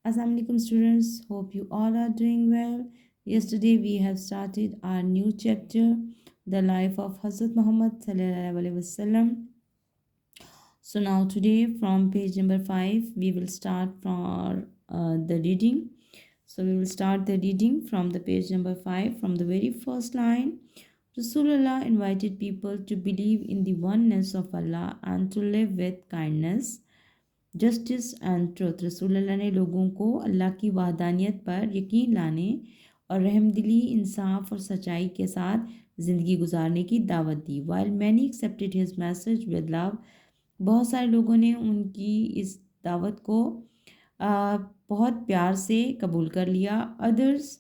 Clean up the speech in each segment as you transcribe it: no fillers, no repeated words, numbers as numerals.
Assalamu alaikum students, hope you all are doing well. Yesterday we have started our new chapter, the life of Hazrat Muhammad sallallahu alaihi wasallam. So now today from page number 5 we will start from the reading. So we will start the reading from the page number 5 from the very first line. Rasulullah invited people to believe in the oneness of Allah and to live with kindness, justice and truth. रसूलुल्लाह ने लोगों को अल्लाह की वहदानियत पर यकीन लाने और रहमदिली, इंसाफ और सच्चाई के साथ ज़िंदगी गुजारने की दावत दी। While many accepted his message with love, बहुत सारे लोगों ने उनकी इस दावत को बहुत प्यार से कबूल कर लिया। Others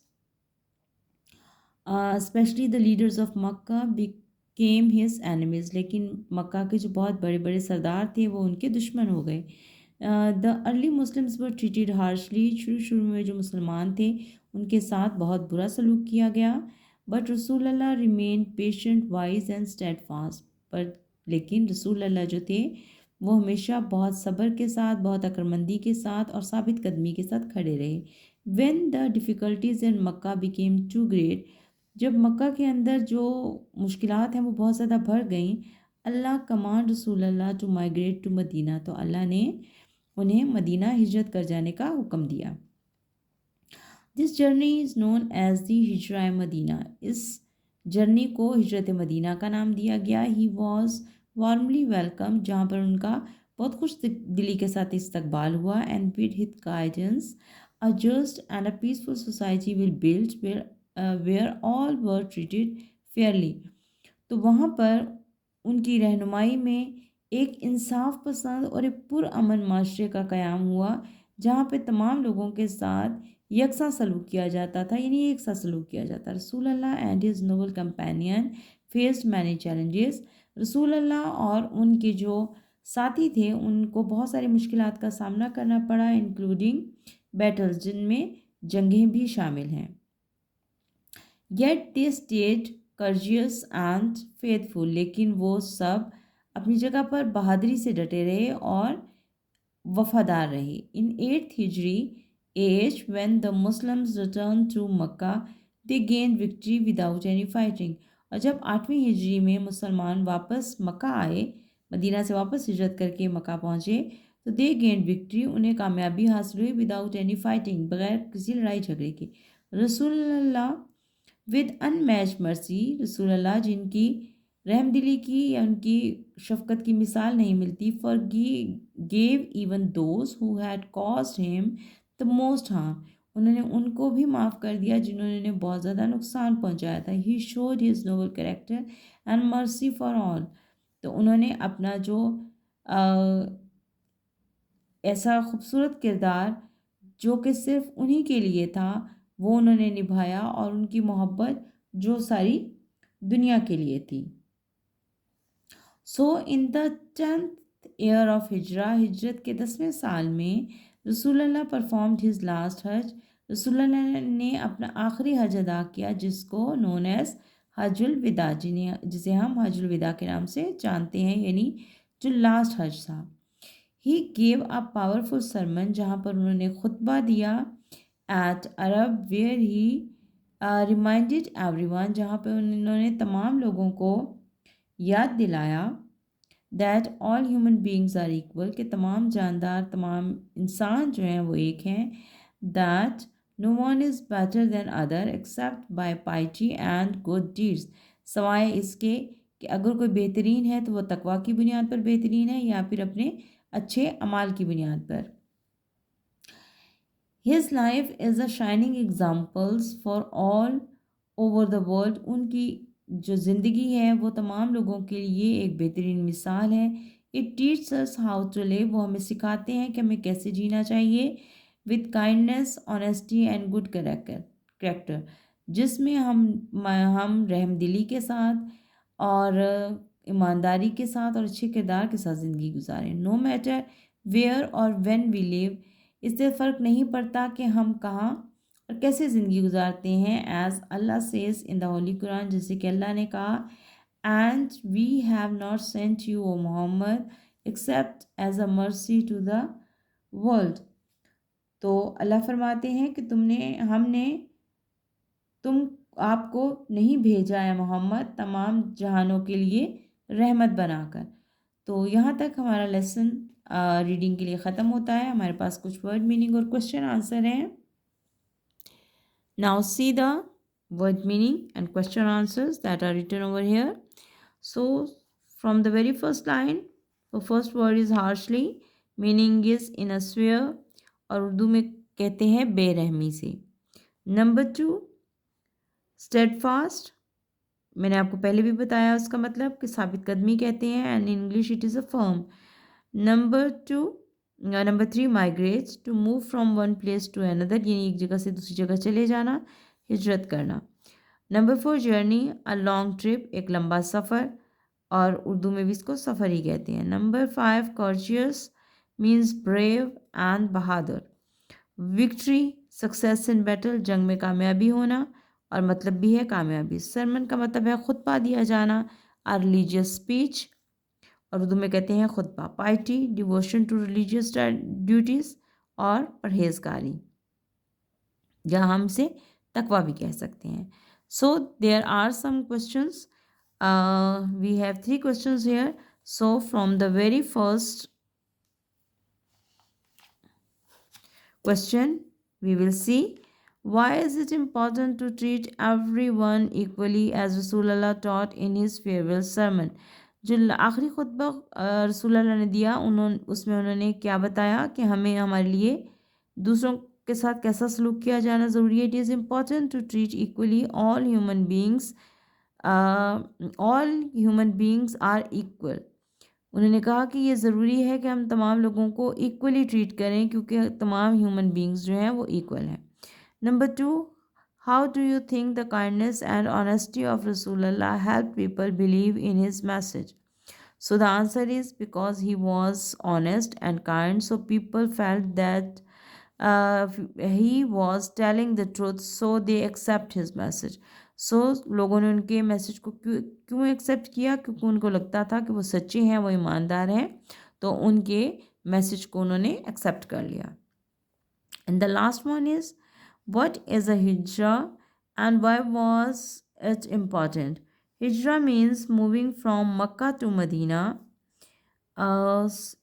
specially the leaders of Mecca became his enemies, लेकिन मक्का के जो बहुत बड़े बड़े सरदार थे वो उनके दुश्मन हो गए। The early Muslims were treated harshly, शुरू शुरू में जो मुसलमान थे उनके साथ बहुत बुरा सलूक किया गया। बट रसूल अल्लाह remain patient, wise and steadfast, पर लेकिन रसूल अल्लाह जो थे वो हमेशा बहुत सब्र के साथ, बहुत अक्लमंदी के साथ और साबित कदमी के साथ खड़े रहे। When the difficulties in Mecca became too great, जब मक्का के अंदर जो मुश्किलात हैं वो बहुत ज़्यादा बढ़ गई, अल्लाह कमांड रसूल अल्लाह टू माइग्रेट टू मदीना, तो अल्लाह ने उन्हें मदीना हिजरत कर जाने का हुक्म दिया। This journey is known as the हिजरा मदीना, इस जर्नी को हिजरत मदीना का नाम दिया गया। ही वॉज वार्मली वेलकम, जहाँ पर उनका बहुत खुश दिली के साथ इस्तकबाल हुआ। And with his guidance a just and a peaceful society will build where all were treated fairly, तो वहाँ पर उनकी रहनुमाई में एक इंसाफ पसंद और एक पुरअमन माशरे का क़याम हुआ, जहाँ पे तमाम लोगों के साथ यकसा सलूक किया जाता था, यानी एक सा सलूक किया जाता। रसूल अल्लाह and his noble companion faced many challenges, रसूल अल्लाह और उनके जो साथी थे उनको बहुत सारी मुश्किलात का सामना करना पड़ा, इंक्लूडिंग बैटल्स, जिनमें जंगें भी शामिल हैं। Yet they stayed courageous and faithful, लेकिन वो सब अपनी जगह पर बहादुरी से डटे रहे और वफादार रहे। इन 8th हिजरी age when the Muslims return to Mecca they gain victory without any fighting, और जब 8वीं हिजरी में मुसलमान वापस मक्का आए, मदीना से वापस हिजरत करके मक्का पहुँचे, तो दे गेन विक्ट्री, उन्हें कामयाबी हासिल हुई विदाउट एनी फाइटिंग, बगैर किसी लड़ाई झगड़े के। रसूलुल्लाह विद अनमैच मर्सी, रसूल अल्लाह जिनकी रहमदिली की या उनकी शफ़क़त की मिसाल नहीं मिलती, for gave even those who had caused him the most harm, उन्होंने उनको भी माफ़ कर दिया जिन्होंने उन्हें बहुत ज़्यादा नुकसान पहुंचाया था। He showed his noble character and mercy for all, तो उन्होंने अपना जो ऐसा खूबसूरत किरदार जो कि सिर्फ उन्हीं के लिए था वो उन्होंने निभाया, और उनकी मोहब्बत जो सारी दुनिया के लिए थी। So in the 10th year of हिजरा, हिजरत के 10वें साल में रसूलुल्लाह परफॉर्म्ड हिज लास्ट हज, रसूलुल्लाह ने अपना आखिरी हज अदा किया, जिसको नोन एज हजुल विदा, जिसे हम हजुल विदा के नाम से जानते हैं, यानी जो लास्ट हज था। He gave a powerful sermon, जहाँ पर उन्होंने खुतबा दिया, at Arab where he reminded everyone, जहाँ पर उन्होंने तमाम लोगों को याद दिलाया, that all human beings are equal, के तमाम जानदार, तमाम इंसान जो हैं वो एक हैं। That no one is better than other except by piety and good deeds, सवाए इसके कि अगर कोई बेहतरीन है तो वह तकवा की बुनियाद पर बेहतरीन है या फिर अपने अच्छे अमाल की बुनियाद पर। His life is a shining examples for all over the world, उनकी जो ज़िंदगी है वो तमाम लोगों के लिए एक बेहतरीन मिसाल है। It teach us how to live, वो हमें सिखाते हैं कि हमें कैसे जीना चाहिए, with kindness, honesty and good character, जिसमें हम रहमदिली के साथ और ईमानदारी के साथ और अच्छे किरदार के साथ ज़िंदगी गुजारें। नो मैटर वेयर और व्हेन वी लिव, इससे फ़र्क नहीं पड़ता कि हम कहाँ और कैसे ज़िंदगी गुजारते हैं। As Allah says in the holy Quran, जैसे कि अल्लाह ने कहा, and we have not sent you O Muhammad except as a mercy to the world, तो अल्लाह फरमाते हैं कि हमने तुम आपको नहीं भेजा है मोहम्मद तमाम जहानों के लिए रहमत बनाकर। तो यहाँ तक हमारा लेसन रीडिंग के लिए ख़त्म होता है। हमारे पास कुछ वर्ड मीनिंग और क्वेश्चन आंसर हैं। Now see the word meaning and question answers that are written over here. So from the very first line, the first word is harshly, meaning is in a sphere, और उर्दू में कहते हैं बेरहमी से। Number 2, steadfast, मैंने आपको पहले भी बताया उसका मतलब कि साबित कदमी कहते हैं, and in English it is a firm. Number 3, migrate, to move from one place to another, यानी एक जगह से दूसरी जगह चले जाना, हिजरत करना। Number 4, journey, a long trip, एक लंबा सफ़र, और उर्दू में भी इसको सफ़र ही कहते हैं। Number 5, कॉर्जियस, means brave and Bahadur. Victory, success in battle, जंग में कामयाबी होना, और मतलब भी है कामयाबी। सरमन का मतलब है खुतबा दिया जाना, आ रिलीजियस स्पीच, और उर्दू में कहते हैं खुतबा। Piety, devotion to religious duties, और परहेजगारी, या हमसे तकवा भी कह सकते हैं। So there are some questions, we have 3 questions here. So from the very first question we will see, why is it important to treat everyone equally as Rasulullah taught in his farewell sermon? जो आखिरी खुतबा रसूलुल्लाह ने दिया उसमें उन्होंने क्या बताया कि हमें हमारे लिए दूसरों के साथ कैसा सलूक किया जाना ज़रूरी है। It is important to treat equally all human beings are equal. उन्होंने कहा कि ये ज़रूरी है कि हम तमाम लोगों को इक्वली ट्रीट करें क्योंकि तमाम ह्यूमन बींग्स जो हैं वो इक्वल हैं। Number 2, how do you think the kindness and honesty of रसूलुल्लाह help people believe in his message? So the answer is because he was honest and kind, so people felt that he was telling the truth, so they accept his message. So लोगों ने उनके message को क्यों accept किया? क्योंकि उनको लगता था कि वो सच्चे हैं, वो ईमानदार हैं, तो उनके मैसेज को उन्होंने एक्सेप्ट कर लिया। And the last one is, what is a हिजरा and why was it important? हिजरा means moving from Makkah to Madina.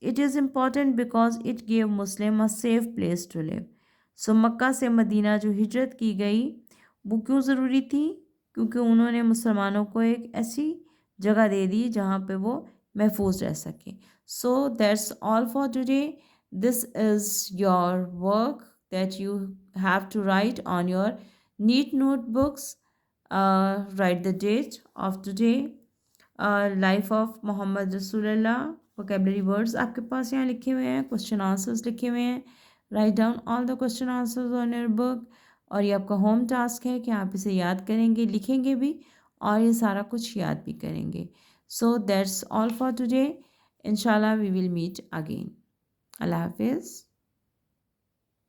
It is important because it gave Muslim a safe place to live. So मक्का से Medina जो हिजरत की गई वो क्यों ज़रूरी थी? क्योंकि उन्होंने मुसलमानों को एक ऐसी जगह दे दी जहाँ पे वो महफूज रह सके। So that's all for today. This is your work that you have to write on your neat notebooks. Write the date of today, life of Muhammad Rasulullah, vocabulary words आपके पास यहाँ लिखे हुए हैं, क्वेश्चन आंसर्स लिखे हुए हैं। Write down all the question answers on your book, और ये आपका होम टास्क है कि आप इसे याद करेंगे, लिखेंगे भी, और ये सारा कुछ याद भी करेंगे। So that's all for today. इंशाल्लाह वी विल मीट अगेन। अल्लाह हाफिज़।